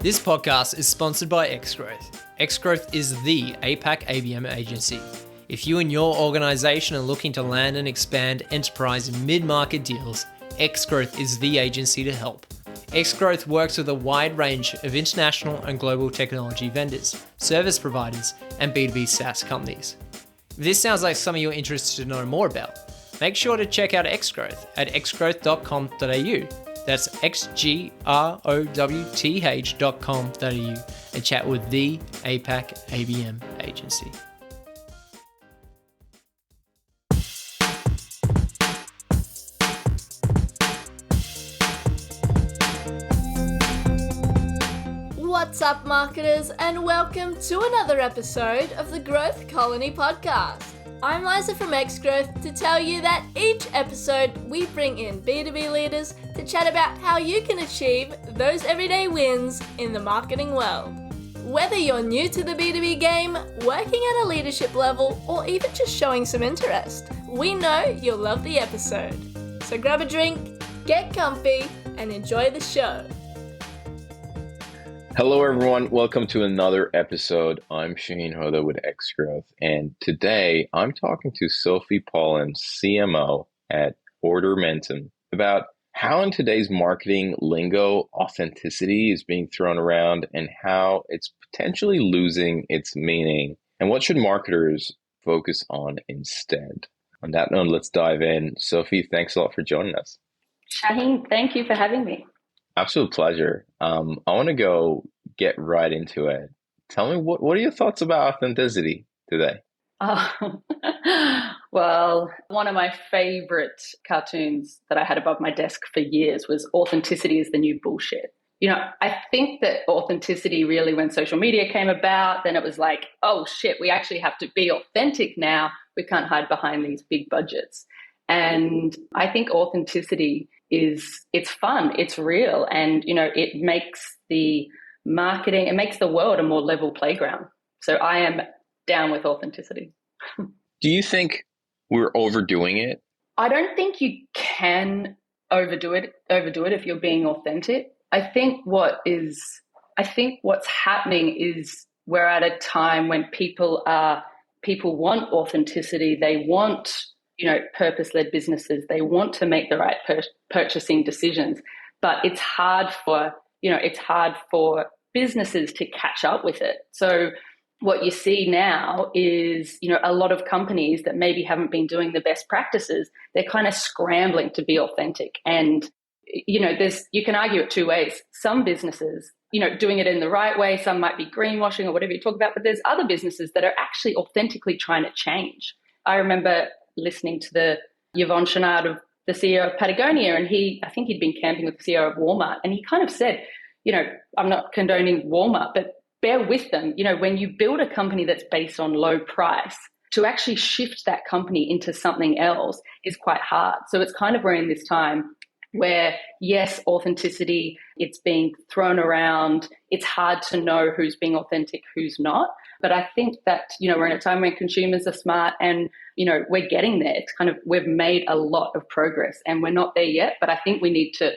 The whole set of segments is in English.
This podcast is sponsored by Xgrowth. Xgrowth is the APAC ABM agency. If you and your organization are looking to land and expand enterprise and mid-market deals, Xgrowth is the agency to help. Xgrowth works with a wide range of international and global technology vendors, service providers, and B2B SaaS companies. If this sounds like something you're interested to know more about, make sure to check out Xgrowth at xgrowth.com.au. That's xgrowth.com.au and chat with the APAC ABM agency. What's up, marketers, and welcome to another episode of the Growth Colony podcast. I'm Liza from Xgrowth to tell you that each episode we bring in B2B leaders to chat about how you can achieve those everyday wins in the marketing world. Whether you're new to the B2B game, working at a leadership level, or even just showing some interest, we know you'll love the episode. So grab a drink, get comfy, and enjoy the show. Hello, everyone. Welcome to another episode. I'm Shaheen Hoda with Xgrowth, and today I'm talking to Sophie Paulin, CMO at Ordermentum, about how in today's marketing lingo, authenticity is being thrown around and how it's potentially losing its meaning, and what should marketers focus on instead. On that note, let's dive in. Sophie, thanks a lot for joining us. Shaheen, thank you for having me. Absolute pleasure. I want to get right into it. Tell me, what are your thoughts about authenticity today? Well, one of my favorite cartoons that I had above my desk for years was "Authenticity is the New Bullshit." You know, I think that authenticity really, when social media came about, then it was like, oh shit, we actually have to be authentic now. We can't hide behind these big budgets. And I think authenticity it's fun, it's real, and it makes the marketing, it makes the world a more level playground. So I am down with authenticity. Do you think we're overdoing it? I don't think you can overdo it if you're being authentic. I think what's happening is we're at a time when people want authenticity. They want purpose-led businesses. They want to make the right purchasing decisions, but it's hard for businesses to catch up with it. So what you see now is, a lot of companies that maybe haven't been doing the best practices, they're kind of scrambling to be authentic. And, you can argue it two ways. Some businesses, doing it in the right way, some might be greenwashing or whatever you talk about, but there's other businesses that are actually authentically trying to change. I remember listening to the Yvon Chouinard, the CEO of Patagonia, and I think he'd been camping with the CEO of Walmart, and he kind of said, I'm not condoning Walmart, but bear with them. When you build a company that's based on low price, to actually shift that company into something else is quite hard. So it's kind of we're in this time where, yes, authenticity, it's being thrown around. It's hard to know who's being authentic, who's not. But I think that, we're in a time when consumers are smart and, we're getting there. It's kind of, we've made a lot of progress and we're not there yet. But I think we need to,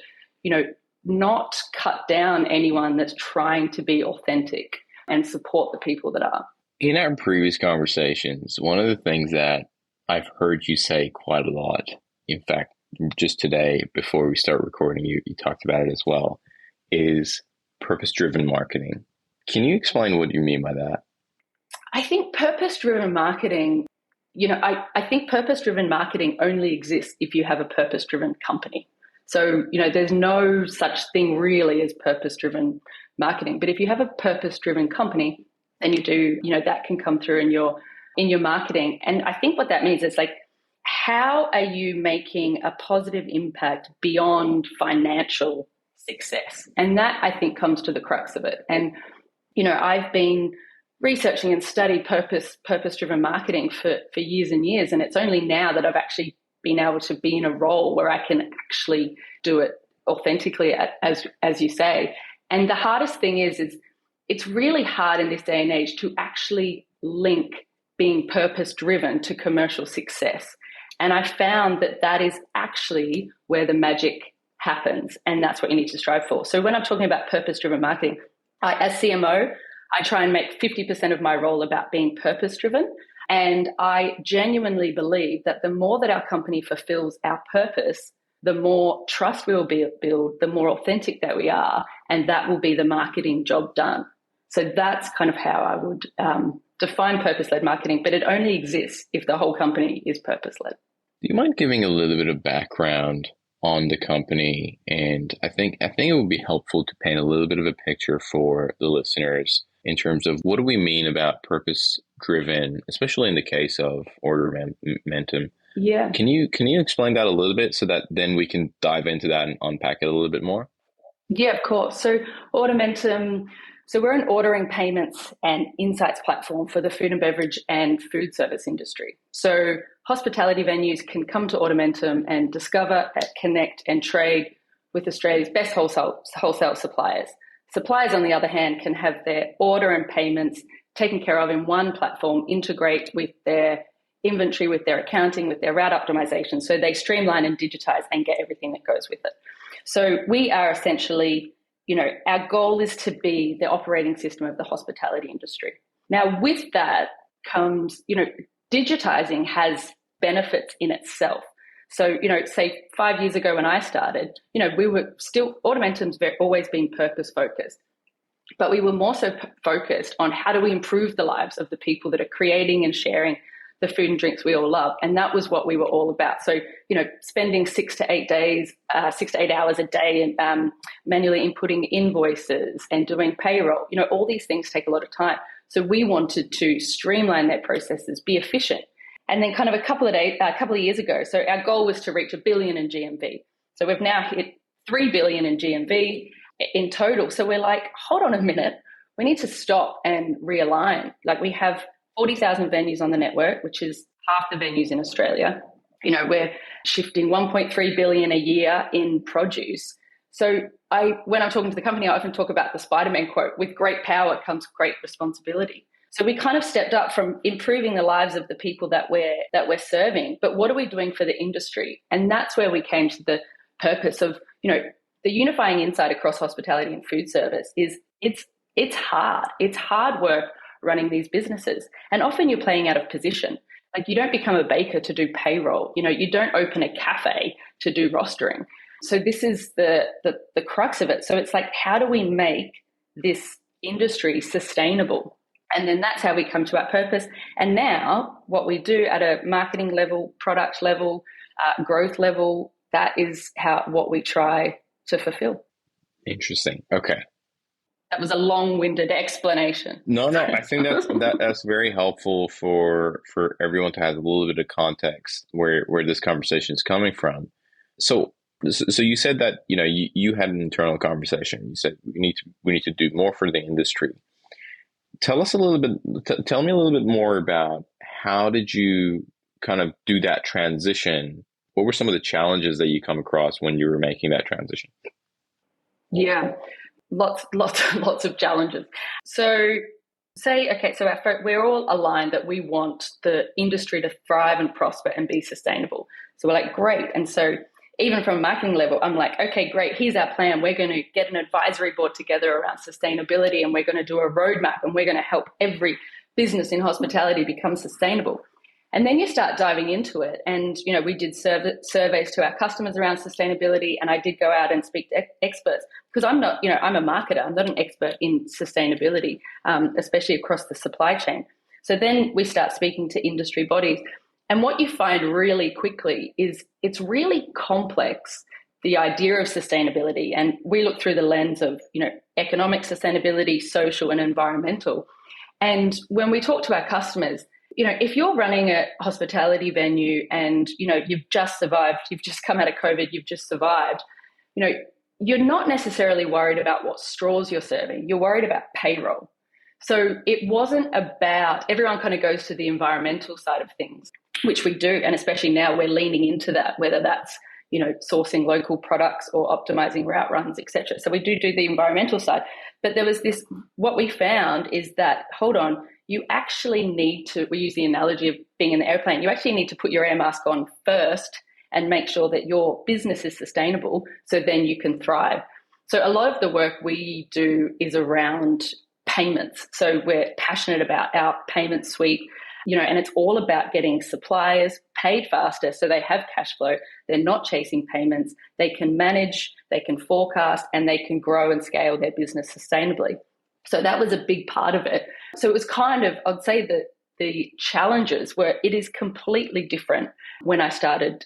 not cut down anyone that's trying to be authentic and support the people that are. In our previous conversations, one of the things that I've heard you say quite a lot, in fact, just today, before we start recording, you talked about it as well, is purpose-driven marketing. Can you explain what you mean by that? I think purpose-driven marketing, I think purpose-driven marketing only exists if you have a purpose-driven company. So, there's no such thing really as purpose-driven marketing. But if you have a purpose-driven company, then you do, that can come through in your marketing. And I think what that means is like, how are you making a positive impact beyond financial success? And that, I think, comes to the crux of it. And, I've been researching and studied purpose-driven marketing for years and years. And it's only now that I've actually been able to be in a role where I can actually do it authentically, as you say. And the hardest thing is it's really hard in this day and age to actually link being purpose-driven to commercial success. And I found that is actually where the magic happens, and that's what you need to strive for. So when I'm talking about purpose-driven marketing, As CMO, I try and make 50% of my role about being purpose-driven. And I genuinely believe that the more that our company fulfills our purpose, the more trust we will build, the more authentic that we are, and that will be the marketing job done. So that's kind of how I would define purpose-led marketing, but it only exists if the whole company is purpose-led. Do you mind giving a little bit of background on the company? And I think it would be helpful to paint a little bit of a picture for the listeners in terms of what do we mean about purpose-driven, especially in the case of Ordermentum. Yeah. Can you explain that a little bit so that then we can dive into that and unpack it a little bit more? Yeah, of course. So Ordermentum, so we're an ordering, payments and insights platform for the food and beverage and food service industry. So hospitality venues can come to Ordermentum and discover, connect and trade with Australia's best wholesale suppliers. Suppliers, on the other hand, can have their order and payments taken care of in one platform, integrate with their inventory, with their accounting, with their route optimization. So they streamline and digitize and get everything that goes with it. So we are essentially, our goal is to be the operating system of the hospitality industry. Now, with that comes, digitizing has benefits in itself. So, say 5 years ago when I started, we were still, Ordermentum's always been purpose focused, but we were more so focused on how do we improve the lives of the people that are creating and sharing the food and drinks we all love. And that was what we were all about. So, spending 6 to 8 hours a day and manually inputting invoices and doing payroll, all these things take a lot of time. So we wanted to streamline their processes, be efficient. And then kind of a couple of years ago, so our goal was to reach $1 billion in GMV. So we've now hit $3 billion in GMV in total. So we're like, hold on a minute, we need to stop and realign. Like, we have 40,000 venues on the network, which is half the venues in Australia. We're shifting 1.3 billion a year in produce. So when I'm talking to the company, I often talk about the Spider-Man quote, with great power comes great responsibility. So we kind of stepped up from improving the lives of the people that we're serving, but what are we doing for the industry? And that's where we came to the purpose of, the unifying insight across hospitality and food service is it's hard. It's hard work running these businesses. And often you're playing out of position. Like, you don't become a baker to do payroll. You don't open a cafe to do rostering. So this is the crux of it. So it's like, how do we make this industry sustainable? And then that's how we come to our purpose. And now what we do at a marketing level, product level, growth level, that is what we try to fulfill. Interesting. Okay. That was a long-winded explanation. No, I think that's very helpful for everyone to have a little bit of context where this conversation is coming from. So you said that, you had an internal conversation. You said we need to do more for the industry. Tell me a little bit more about how did you kind of do that transition? What were some of the challenges that you come across when you were making that transition? Yeah, lots of challenges. So we're all aligned that we want the industry to thrive and prosper and be sustainable. So we're like, great. And so even from a marketing level, I'm like, okay, great. Here's our plan. We're going to get an advisory board together around sustainability, and we're going to do a roadmap, and we're going to help every business in hospitality become sustainable. And then you start diving into it. And, we did surveys to our customers around sustainability, and I did go out and speak to experts, because I'm not, I'm a marketer. I'm not an expert in sustainability, especially across the supply chain. So then we start speaking to industry bodies. And what you find really quickly is it's really complex, the idea of sustainability. And we look through the lens of, economic sustainability, social and environmental. And when we talk to our customers, if you're running a hospitality venue and, you've just survived, you've just come out of COVID, you've just survived, you're not necessarily worried about what straws you're serving. You're worried about payroll. So it wasn't about, everyone kind of goes to the environmental side of things, which we do. And especially now we're leaning into that, whether that's, sourcing local products or optimizing route runs, etc. So we do the environmental side. But there was this, what we found is that, hold on, you actually need to, we use the analogy of being in the airplane, you actually need to put your air mask on first and make sure that your business is sustainable, so then you can thrive. So a lot of the work we do is around payments. So we're passionate about our payment suite, and it's all about getting suppliers paid faster so they have cash flow. They're not chasing payments. They can manage, they can forecast, and they can grow and scale their business sustainably. So that was a big part of it. So it was kind of, I'd say that the challenges were, it is completely different when I started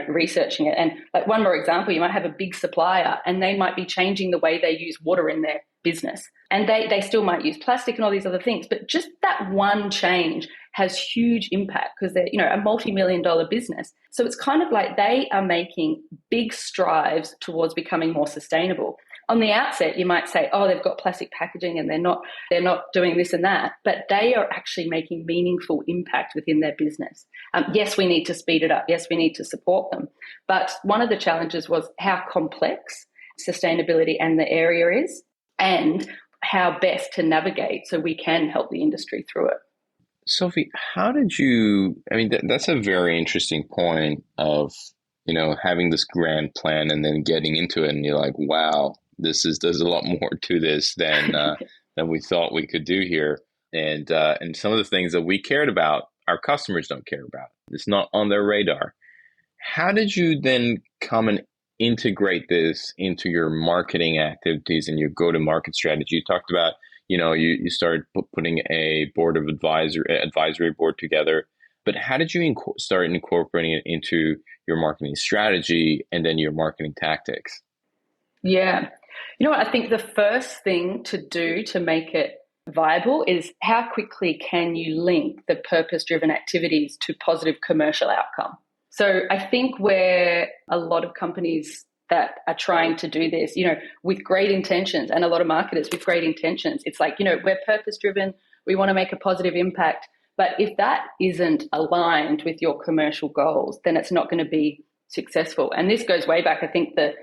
researching it. And like one more example, you might have a big supplier and they might be changing the way they use water in their business. And they still might use plastic and all these other things. But just that one change has huge impact because they're, a multi-million-dollar business. So it's kind of like they are making big strides towards becoming more sustainable. On the outset, you might say, oh, they've got plastic packaging and they're not doing this and that, but they are actually making meaningful impact within their business. Yes, we need to speed it up. Yes, we need to support them. But one of the challenges was how complex sustainability and the area is and how best to navigate so we can help the industry through it. Sophie, how did you, that's a very interesting point of, having this grand plan and then getting into it and you're like, wow, there's a lot more to this than we thought we could do here. And some of the things that we cared about, our customers don't care about. It's not on their radar. How did you then come and integrate this into your marketing activities and your go-to-market strategy? You talked about, you started putting a board of advisory board together, but how did you start incorporating it into your marketing strategy and then your marketing tactics? Yeah. You know what? I think the first thing to do to make it viable is how quickly can you link the purpose-driven activities to positive commercial outcome? So I think where a lot of companies that are trying to do this, with great intentions, and a lot of marketers with great intentions, it's like, we're purpose-driven, we want to make a positive impact. But if that isn't aligned with your commercial goals, then it's not going to be successful. And this goes way back. I think the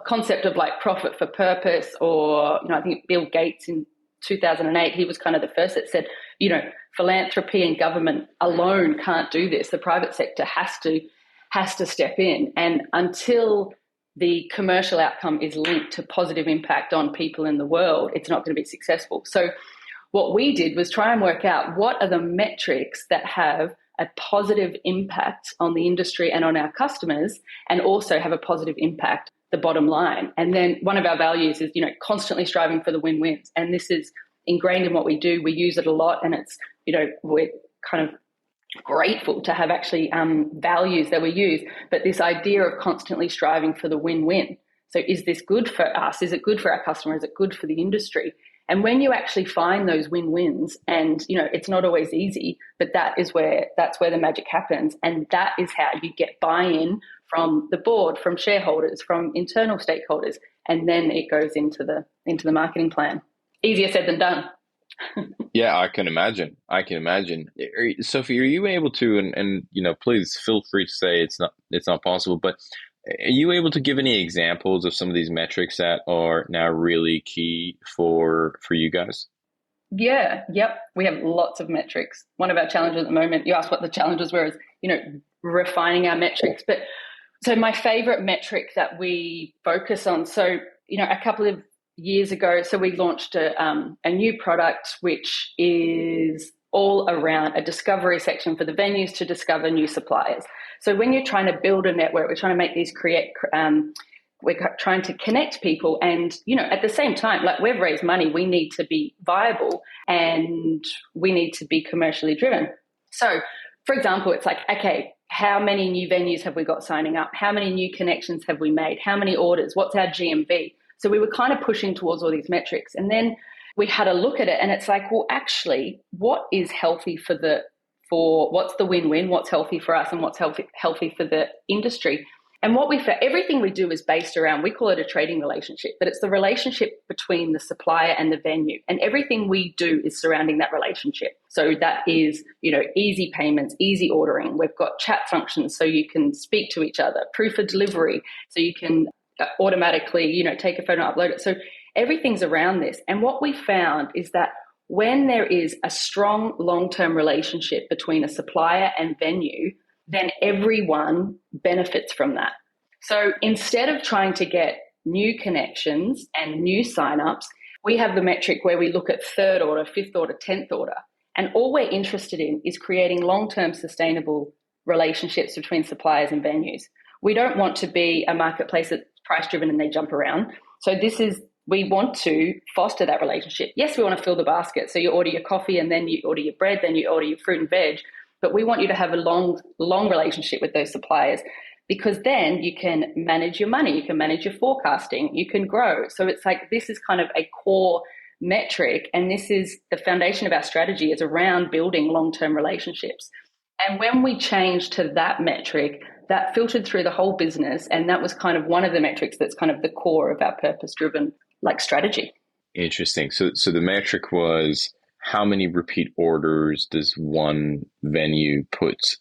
concept of like profit for purpose, or, I think Bill Gates in 2008, he was kind of the first that said, philanthropy and government alone can't do this. The private sector has to step in. And until the commercial outcome is linked to positive impact on people in the world, it's not going to be successful. So what we did was try and work out what are the metrics that have a positive impact on the industry and on our customers, and also have a positive impact, the bottom line. And then one of our values is, constantly striving for the win-wins. And this is ingrained in what we do. We use it a lot, and it's, we're kind of grateful to have actually values that we use. But this idea of constantly striving for the win-win. So is this good for us? Is it good for our customer? Is it good for the industry? And when you actually find those win-wins, and, it's not always easy, but that's where the magic happens. And that is how you get buy-in from the board, from shareholders, from internal stakeholders. And then it goes into the marketing plan. Easier said than done. Yeah, I can imagine. Sophie, are you able to, and please feel free to say it's not possible, but are you able to give any examples of some of these metrics that are now really key for you guys? Yeah. Yep. We have lots of metrics. One of our challenges at the moment, you asked what the challenges were, is, refining our metrics. But so my favorite metric that we focus on, so, a couple of years ago, so we launched a new product, which is all around a discovery section for the venues to discover new suppliers. So when you're trying to build a network, we're trying to make these we're trying to connect people, and, at the same time, like, we've raised money, we need to be viable and we need to be commercially driven. So, for example, it's like, okay, how many new venues have we got signing up? How many new connections have we made? How many orders? What's our GMV? So we were kind of pushing towards all these metrics. And then we had a look at it, and it's like, well, actually, what is healthy for what's the win-win? What's healthy for us and what's healthy for the industry? And what we found, everything we do is based around, we call it a trading relationship, but it's the relationship between the supplier and the venue. And everything we do is surrounding that relationship. So that is, easy payments, easy ordering. We've got chat functions so you can speak to each other, proof of delivery, so you can automatically, take a photo and upload it. So everything's around this. And what we found is that when there is a strong long-term relationship between a supplier and venue, then everyone benefits from that. So instead of trying to get new connections and new signups, we have the metric where we look at third order, fifth order, 10th order. And all we're interested in is creating long-term sustainable relationships between suppliers and venues. We don't want to be a marketplace that's price-driven and they jump around. So we want to foster that relationship. Yes, we want to fill the basket. So you order your coffee and then you order your bread, then you order your fruit and veg. But we want you to have a long relationship with those suppliers, because then you can manage your money, you can manage your forecasting, you can grow. So it's like, this is kind of a core metric, and this is the foundation of our strategy, is around building long-term relationships. And when we changed to that metric, that filtered through the whole business, and that was kind of one of the metrics that's kind of the core of our purpose-driven strategy. Interesting. So the metric was, how many repeat orders does one venue puts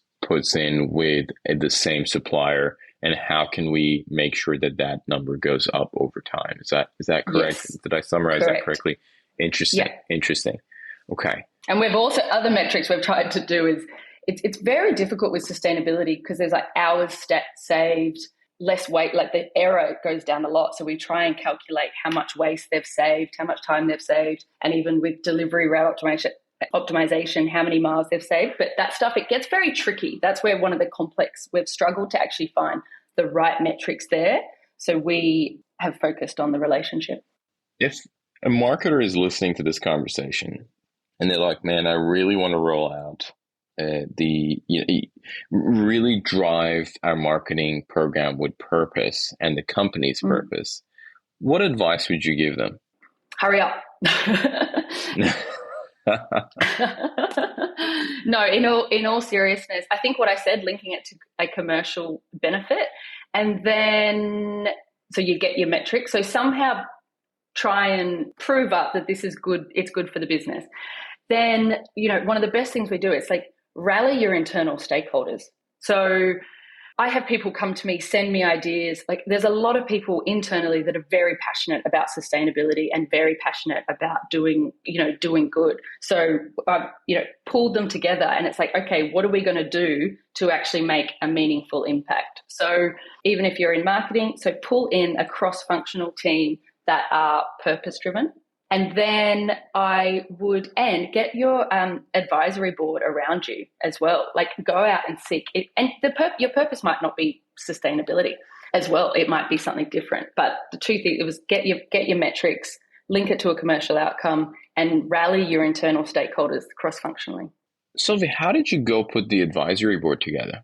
in with the same supplier, and how can we make sure that number goes up over time? Is that correct? Yes. Did I summarize Correct. that correctly? Interesting. Yeah. Interesting. Okay. And we've also, other metrics we've tried to do is, it's very difficult with sustainability because there's like hours saved, less weight, like the error goes down a lot. So we try and calculate how much waste they've saved, how much time they've saved, and even with delivery route optimization, how many miles they've saved. But that stuff, it gets very tricky. That's where one of the complex, we've struggled to actually find the right metrics there. So we have focused on the relationship. If a marketer is listening to this conversation and they're like, man, I really want to roll out really drive our marketing program with purpose and the company's purpose, what advice would you give them? Hurry up. No, in all seriousness, I think what I said, linking it to a commercial benefit, and then so you get your metrics. So somehow try and prove up that this is good. It's good for the business. Then, one of the best things we do is rally your internal stakeholders. So I have people come to me, send me ideas. Like, there's a lot of people internally that are very passionate about sustainability and very passionate about doing good. So I've, pulled them together, and it's like, okay, what are we going to do to actually make a meaningful impact? So even if you're in marketing, so pull in a cross-functional team that are purpose-driven. And then I would get your advisory board around you as well. Like, go out and seek it. And your purpose might not be sustainability as well. It might be something different. But the truth is, it was get your metrics, link it to a commercial outcome, and rally your internal stakeholders cross-functionally. Sophie, how did you go put the advisory board together?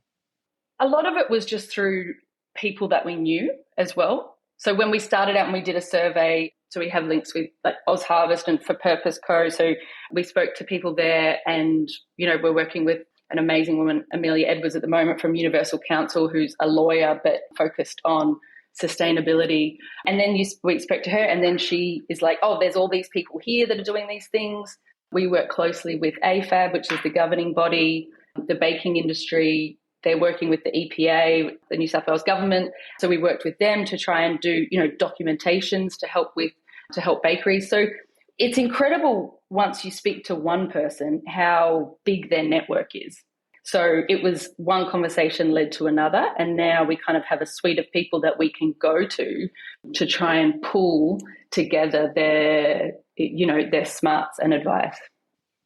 A lot of it was just through people that we knew as well. So when we started out and we did a survey, so we have links with Oz Harvest and For Purpose Co. So we spoke to people there, and, we're working with an amazing woman, Amelia Edwards, at the moment from Universal Council, who's a lawyer but focused on sustainability. And then we spoke to her, and then she is like, oh, there's all these people here that are doing these things. We work closely with AFAB, which is the governing body, the baking industry. They're working with the EPA, the New South Wales government. So we worked with them to try and do, documentations to help bakeries. So it's incredible once you speak to one person how big their network is. So it was one conversation led to another, and now we kind of have a suite of people that we can go to try and pull together their smarts and advice.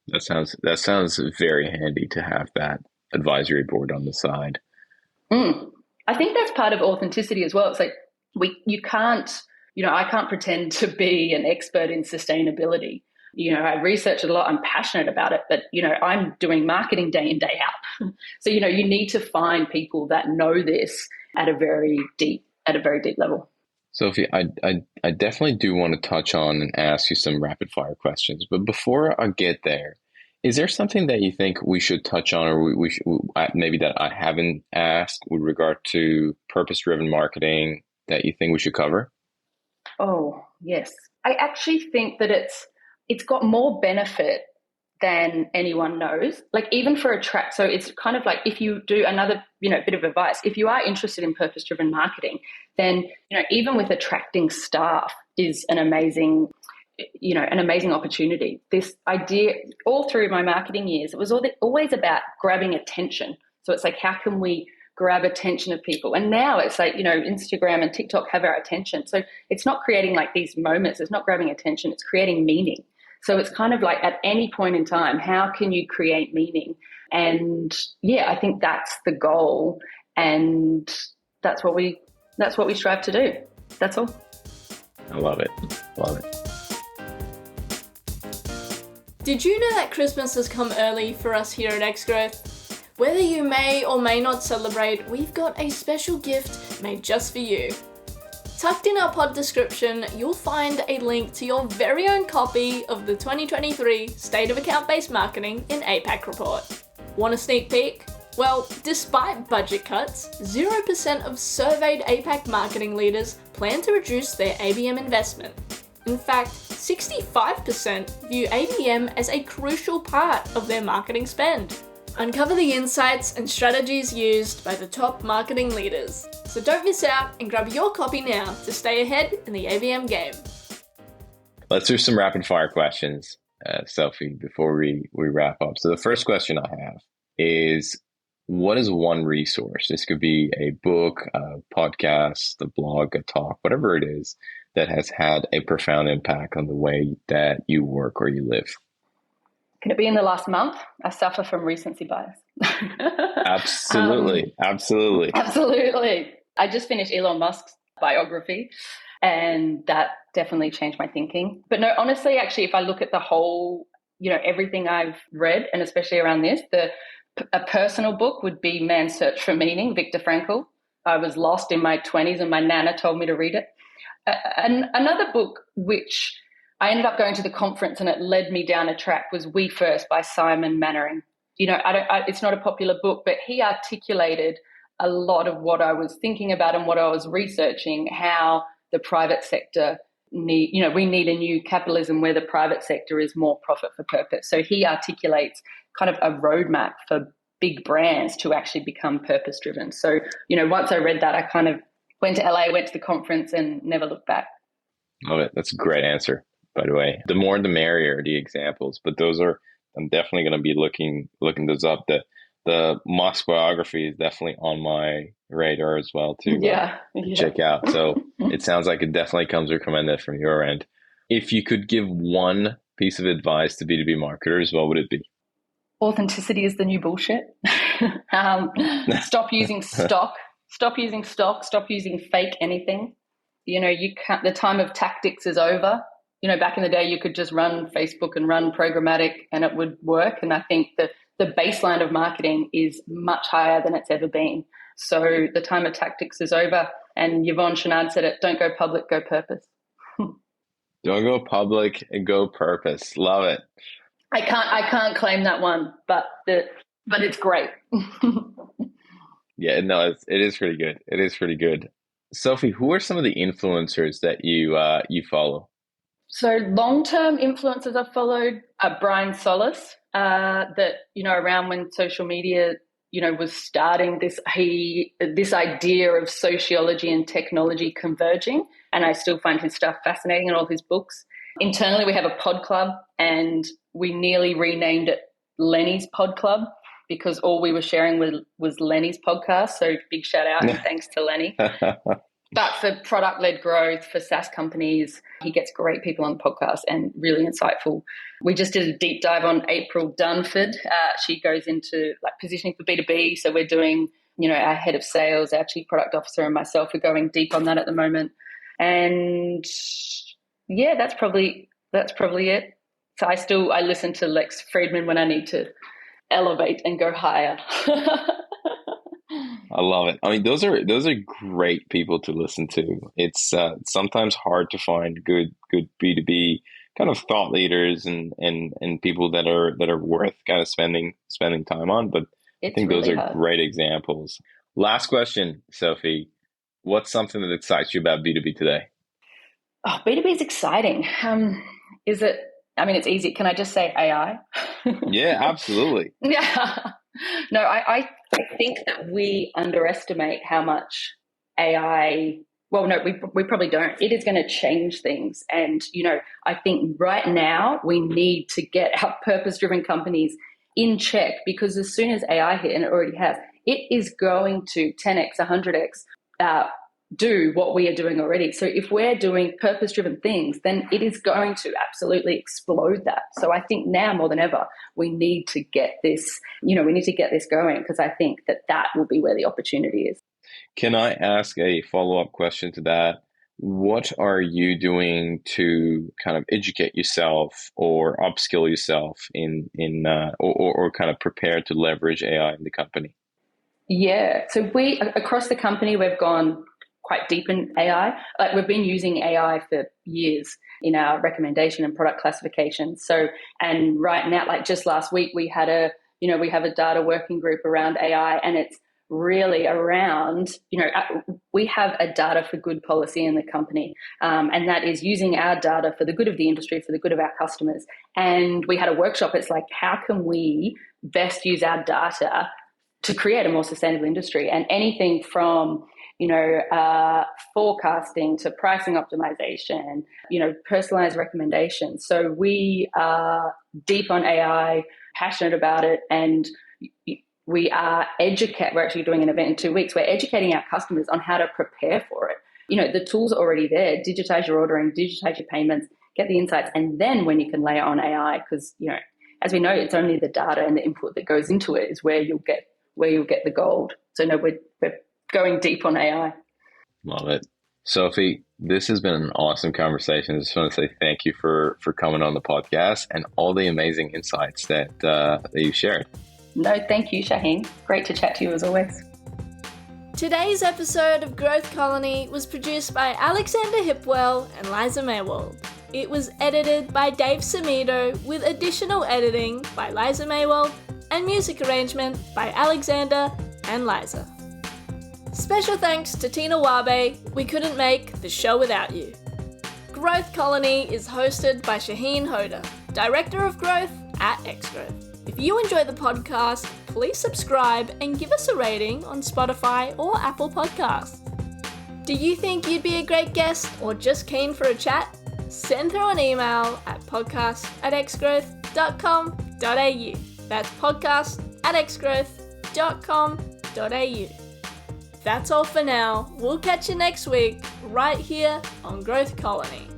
That sounds very handy to have that advisory board on the side. I think that's part of authenticity as well. It's like you can't, I can't pretend to be an expert in sustainability. I research it a lot. I'm passionate about it, but, I'm doing marketing day in, day out. So, you need to find people that know this at a very deep level. Sophie, I definitely do want to touch on and ask you some rapid fire questions. But before I get there, is there something that you think we should touch on, or we should, maybe that I haven't asked with regard to purpose-driven marketing that you think we should cover? Oh, yes. I actually think that it's got more benefit than anyone knows. Like, even for a track, so it's kind of like, if you do another, bit of advice, if you are interested in purpose-driven marketing, then, even with attracting staff is an amazing opportunity. This idea, all through my marketing years, it was always about grabbing attention. So it's like, how can we grab attention of people. And now it's like, Instagram and TikTok have our attention. So it's not creating like these moments. It's not grabbing attention. It's creating meaning. So it's kind of like at any point in time, how can you create meaning? And I think that's the goal. And that's what we strive to do. That's all. I love it. Love it. Did you know that Christmas has come early for us here at Xgrowth? Whether you may or may not celebrate, we've got a special gift made just for you. Tucked in our pod description, you'll find a link to your very own copy of the 2023 State of Account-Based Marketing in APAC report. Want a sneak peek? Well, despite budget cuts, 0% of surveyed APAC marketing leaders plan to reduce their ABM investment. In fact, 65% view ABM as a crucial part of their marketing spend. Uncover the insights and strategies used by the top marketing leaders. So don't miss out and grab your copy now to stay ahead in the ABM game. Let's do some rapid fire questions, Sophie, before we wrap up. So the first question I have is, what is one resource? This could be a book, a podcast, a blog, a talk, whatever it is that has had a profound impact on the way that you work or you live. Can it be in the last month? I suffer from recency bias. Absolutely. Absolutely. Absolutely. I just finished Elon Musk's biography, and that definitely changed my thinking. But no, honestly, actually, if I look at the whole, everything I've read, and especially around this, a personal book would be Man's Search for Meaning, Viktor Frankl. I was lost in my 20s and my nana told me to read it. And another book which I ended up going to the conference and it led me down a track was We First by Simon Mannering. It's not a popular book, but he articulated a lot of what I was thinking about and what I was researching, how the private sector we need a new capitalism where the private sector is more profit for purpose. So he articulates kind of a roadmap for big brands to actually become purpose driven. So, once I read that, I kind of went to LA, went to the conference and never looked back. Love it. That's a great answer, by the way. The more the merrier, the examples, but I'm definitely going to be looking those up. The Musk biography is definitely on my radar as well to check out. So it sounds like it definitely comes recommended from your end. If you could give one piece of advice to B2B marketers, what would it be? Authenticity is the new bullshit. Stop using stock. Stop using stock. Stop using fake anything. You can't. The time of tactics is over. Back in the day, you could just run Facebook and run programmatic and it would work. And I think that the baseline of marketing is much higher than it's ever been. So the time of tactics is over. And Yvonne Chenard said it, don't go public, go purpose. Don't go public and go purpose. Love it. I can't claim that one, but it's great. Yeah, no, it is pretty good. It is pretty good. Sophie, who are some of the influencers that you follow? So long-term influencers I've followed are Brian Solis, that, around when social media, was starting this idea of sociology and technology converging. And I still find his stuff fascinating and all his books. Internally, we have a pod club and we nearly renamed it Lenny's Pod Club because all we were sharing was Lenny's podcast. So big shout out and thanks to Lenny. But for product-led growth, for SaaS companies, he gets great people on the podcast and really insightful. We just did a deep dive on April Dunford. She goes into positioning for B2B. So we're doing, our head of sales, our chief product officer and myself are going deep on that at the moment. And yeah, that's probably it. So I listen to Lex Friedman when I need to elevate and go higher. I love it. I mean, those are great people to listen to. It's sometimes hard to find good B2B kind of thought leaders and people that are worth kind of spending time on. But I think really those are great examples. Last question, Sophie. What's something that excites you about B2B today? Oh, B2B is exciting. Is it? I mean, it's easy. Can I just say AI? Yeah, absolutely. Yeah. No, I think that we underestimate how much AI, well, no, we probably don't. It is going to change things. And, I think right now we need to get our purpose-driven companies in check because as soon as AI hit, and it already has, it is going to 10x, 100x do what we are doing already. So if we're doing purpose-driven things, then it is going to absolutely explode that. So I think now more than ever, we need to get this, we need to get this going, because I think that will be where the opportunity is. Can I ask a follow-up question to that? What are you doing to kind of educate yourself or upskill yourself or kind of prepare to leverage AI in the company? Yeah, so we across the company, we've gone quite deep in AI. Like, we've been using AI for years in our recommendation and product classification. So, and right now, like just last week, we have a data working group around AI, and it's really around, we have a data for good policy in the company, and that is using our data for the good of the industry, for the good of our customers. And we had a workshop. It's like, how can we best use our data to create a more sustainable industry? And anything from forecasting to pricing optimization, personalized recommendations. So we are deep on AI, passionate about it, and we're actually doing an event in 2 weeks. We're educating our customers on how to prepare for it. The tools are already there. Digitize your ordering, digitize your payments, get the insights, and then when you can layer on AI, because, as we know, it's only the data and the input that goes into it is where you'll get the gold. So no, we're going deep on AI. Love it. Sophie, this has been an awesome conversation. I just want to say thank you for coming on the podcast and all the amazing insights that you shared. No, thank you, Shaheen. Great to chat to you as always. Today's episode of Growth Colony was produced by Alexander Hipwell and Liza Maywald. It was edited by Dave Samito with additional editing by Liza Maywald and music arrangement by Alexander and Liza. Special thanks to Tina Wabe. We couldn't make the show without you. Growth Colony is hosted by Shaheen Hoda, Director of Growth at Xgrowth. If you enjoy the podcast, please subscribe and give us a rating on Spotify or Apple Podcasts. Do you think you'd be a great guest or just keen for a chat? Send through an email at podcast@xgrowth.com.au. That's podcast@xgrowth.com.au. That's all for now. We'll catch you next week, right here on Growth Colony.